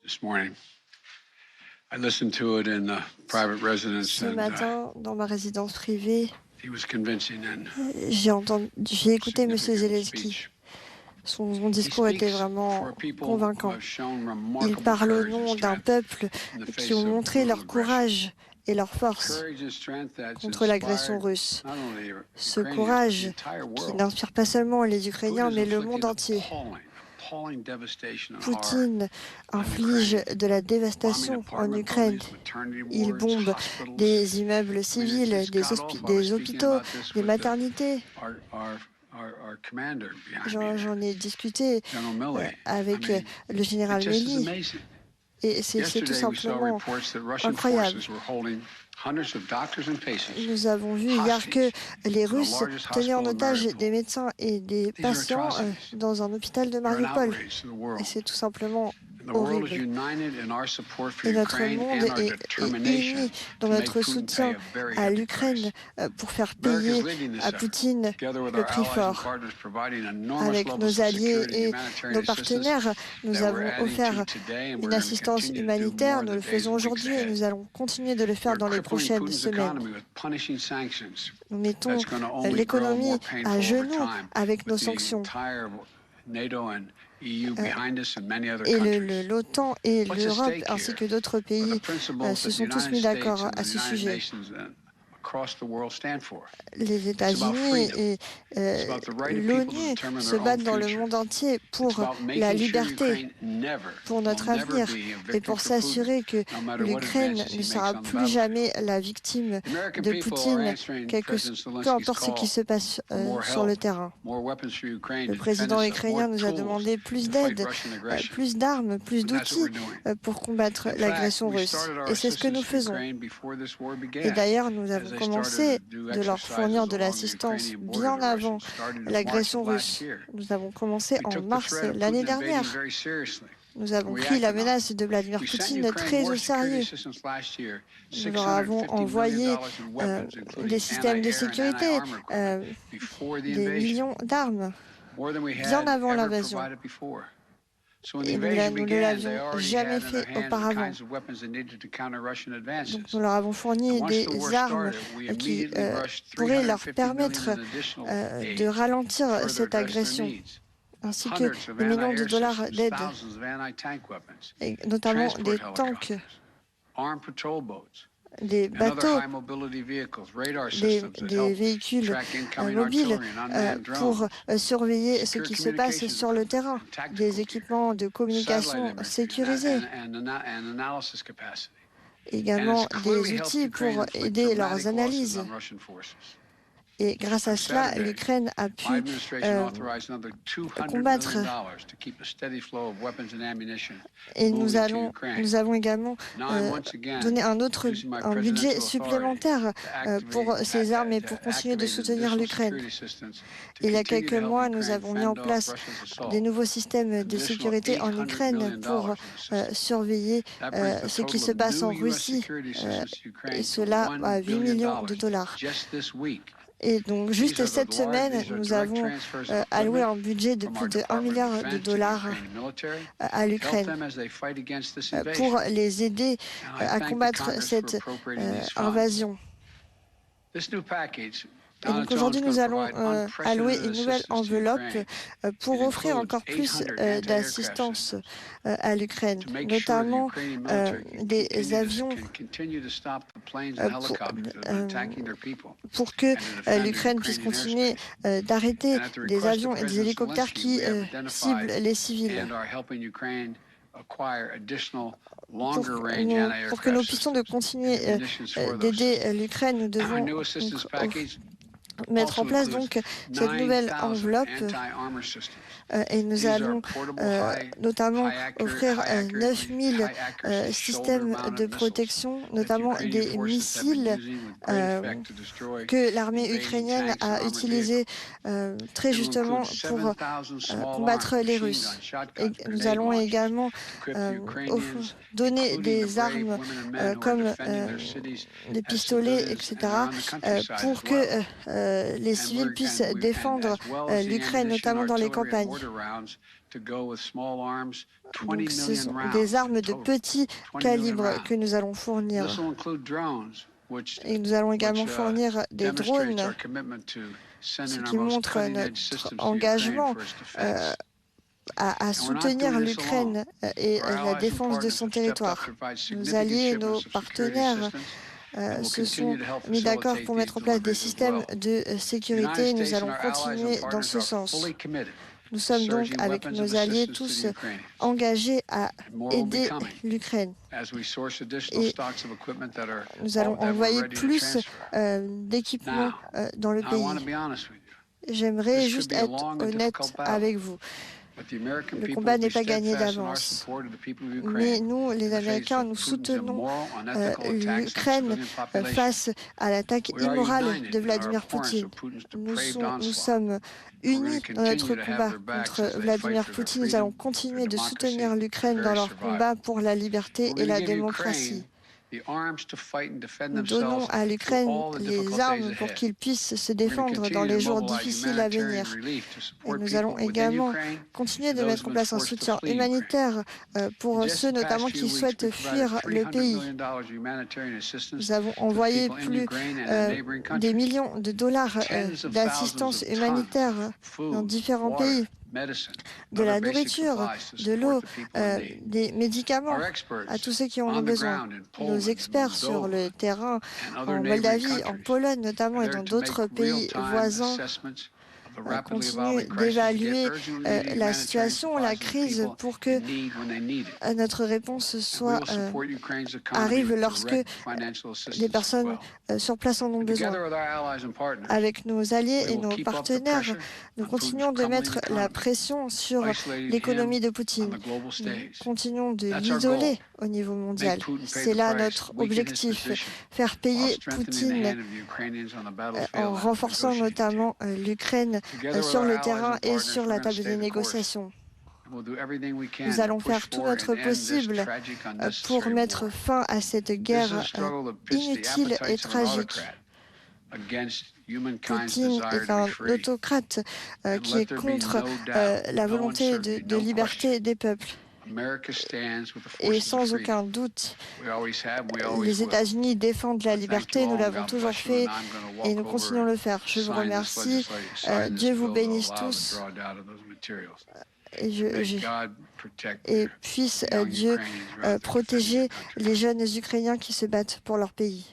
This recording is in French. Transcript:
this morning. I listened to it in the private residence, Ce and matin, dans ma résidence privée, he was convincing and j'ai écouté M. significant Zelensky. speech. Son He discours était speaks vraiment for people who convaincant. have shown Il remarkable parle au courage and nom d'un strength peuple in the qui face ont of montré brutal leur aggression. courage et leur force Courage and strength that's contre l'agression inspired russe. not only the Ce Ukrainians, but the courage entire qui world. n'inspire pas seulement les Ukrainiens, Putin mais has le monde inflicted entier. appalling devastation and horror Poutine on inflige Ukraine, de la bombing dévastation en apartment Ukraine. buildings, maternity Il wards, bombe hospitals. des immeubles I mean, it's civils, just des, god awful. I was des speaking hôpitaux, about this des with maternités. our commander behind me there, J'en ai discuté General Milley. avec I mean, le général it just is Melny. amazing. Et c'est tout Yesterday, we saw simplement reports that Russian incroyable. forces were holding hundreds of doctors and patients Nous avons vu hier que les in the Russes largest tenaient en hospital in otage Mariupol. des médecins et des These are patients atrocities. dans un hôpital de They're an Mariupol. outrage to the world. Et c'est tout simplement The world is horrible. united in our support for Et notre Ukraine monde and our est determination uni dans to make notre Putin pay soutien a very à heavy l'Ukraine price. pour faire America is payer leading this à effort, Poutine together with le our prix allies and fort. partners, providing enormous Avec levels nos of alliés security and et humanitarian nos assistance partenaires, nous that we're avons adding offert to today, and we're une going to assistance continue to do humanitaire. more in Nous the le days faisons and weeks aujourd'hui et ahead. nous allons continuer de le faire We're dans les crippling prochaines Putin's semaines. economy with punishing sanctions Nous mettons that's going to only grow l'économie more à painful over genoux time, avec nos with the sanctions. entire NATO and EU behind us and many other Et countries. l'OTAN et What's at l'Europe stake ainsi here que d'autres are the pays principles se that the sont tous United mis States d'accord and à the ce United sujet. Nations across the world stand for. Les It's about États-Unis freedom. et It's about the right of people to l'ONU determine se their own battent dans le future. monde entier It's pour about la making sure liberté, Ukraine pour will notre never avenir be a et victim pour for Putin, s'assurer que no matter what l'Ukraine advances he ne makes sera on the plus battlefield. jamais la victime The American de people are Poutine, answering peu President Zelensky's importe ce qui call se passe for more sur le help, terrain. more weapons for Ukraine Le to defend président itself, more ukrainien nous a tools demandé plus to fight d'aide, Russian aggression. plus d'armes, plus And that's what we're d'outils doing. pour combattre In fact, l'agression we russe. started our Et c'est ce que nous assistance to faisons. Ukraine before this war Et began, d'ailleurs, nous as avons they commencé started to do de leur exercises fournir de along the l'assistance Ukrainian border bien avant direction, starting in March l'agression of last russe. year. Nous avons commencé We en took the mars threat of l'année Putin invading dernière. very seriously. Nous avons We pris la acted on it. menace de Vladimir We sent Poutine Ukraine très more au security sérieux. assistance last year, Nous leur avons $650 envoyé million in weapons, including des systèmes de anti-air and sécurité, anti-armor equipment, before the des invasion, millions d'armes, more than we bien had avant ever l'invasion. provided before. So when the Et invasion nous ne began, they l'avions already jamais had in their fait hands the auparavant. kinds of weapons they needed to counter Russian Donc advances. nous leur avons And fourni once the war des armes started, we qui immediately rushed pourraient leur 350 permettre million in additional aid de to ralentir further cette address their agression, needs. ainsi que Hundreds of des millions de anti-air dollars systems, d'aide, thousands of anti-tank weapons, et notamment des transport tanks, helicopters, armed patrol boats, des and other bateaux, high mobility vehicles, radar des systems that help véhicules track incoming mobiles artillery and unmanned pour drones, surveiller ce secure qui se passe communications sur le equipment terrain, and tactical des gear, équipements de satellite communication imagery sécurisés, and analysis capacity. And également it's clearly des helped outils pour Ukraine inflict aider leurs dramatic losses analyses. on Russian forces. Et grâce à On cela, Saturday, l'Ukraine a my pu administration authorized another $200 combattre. million to keep a steady flow of weapons and ammunition Et moving to Ukraine. nous avons également Now I'm once again donné un using my budget presidential supplémentaire authority pour to ces armes et to pour continuer de activate soutenir additional l'Ukraine. security systems to Il y a continue quelques to help mois, nous Ukraine avons mis fend en off place Russia's assault. des nouveaux systèmes de Additional sécurité en $800 Ukraine million pour in assistance. surveiller That brings the ce qui total se of passe en new US Russie, security assistance to et Ukraine to cela à $1 8 millions de billion dollars. just this week. Et donc, These juste are cette the semaine, these are nous direct avons transfers of alloué equipment un budget de from plus our de 1 Department of milliard de Defense to the dollars Ukrainian military à to help l'Ukraine them as they fight against this pour invasion. les aider And I à thank the combattre Congress for cette appropriating these funds. invasion. This new package Et donc aujourd'hui, nous allons allouer une nouvelle enveloppe pour offrir encore plus d'assistance à l'Ukraine, notamment des avions pour que l'Ukraine puisse continuer d'arrêter des avions et des hélicoptères qui ciblent les civils. Pour que nous puissions continuer d'aider l'Ukraine, nous devons mettre en place donc cette nouvelle enveloppe et nous allons notamment offrir 9000 systèmes de protection, notamment des missiles que l'armée ukrainienne a utilisés très justement pour combattre les Russes. Et nous allons également donner des armes comme des pistolets, etc., pour que les civils puissent défendre l'Ukraine, notamment dans les campagnes. Donc, ce sont des armes de petit calibre que nous allons fournir. Et nous allons également fournir des drones, ce qui montre notre engagement à soutenir l'Ukraine et la défense de son territoire. Nos alliés et nos partenaires se sont mis d'accord pour mettre en place des systèmes de sécurité et nous allons continuer dans ce sens. Nous sommes donc, avec nos alliés, tous engagés à aider l'Ukraine. Et nous allons envoyer plus d'équipements dans le pays. J'aimerais juste être honnête avec vous. Le combat n'est pas gagné d'avance. Mais nous, les Américains, nous soutenons l'Ukraine face à l'attaque immorale de Vladimir Poutine. Nous sommes unis dans notre combat contre Vladimir Poutine. Nous allons continuer de soutenir l'Ukraine dans leur combat pour la liberté et la démocratie. Nous donnons à l'Ukraine les armes pour qu'ils puissent se défendre dans les jours difficiles à venir. Et nous allons également continuer de mettre en place un soutien humanitaire pour ceux notamment qui souhaitent fuir le pays. Nous avons envoyé plus des millions de dollars d'assistance humanitaire dans différents pays. De la nourriture, de l'eau, des médicaments à tous ceux qui en ont besoin. Nos experts sur le terrain en Moldavie, en Pologne notamment et dans d'autres pays voisins continuent d'évaluer la situation, la crise pour que notre réponse arrive lorsque les personnes sur place en ont besoin. Avec nos alliés et nos partenaires, nous continuons de mettre la pression sur l'économie de Poutine. Nous continuons de l'isoler au niveau mondial. C'est là notre objectif, faire payer Poutine en renforçant notamment l'Ukraine sur le terrain et sur la table des négociations. Nous allons faire tout notre possible pour mettre fin à cette guerre inutile et tragique. Poutine est un autocrate qui est contre la volonté de liberté des peuples. Et sans aucun doute, les États-Unis défendent la liberté, nous l'avons toujours fait et nous continuons de le faire. Je vous remercie. Dieu vous bénisse tous. Et puisse Dieu protéger les jeunes Ukrainiens qui se battent pour leur pays.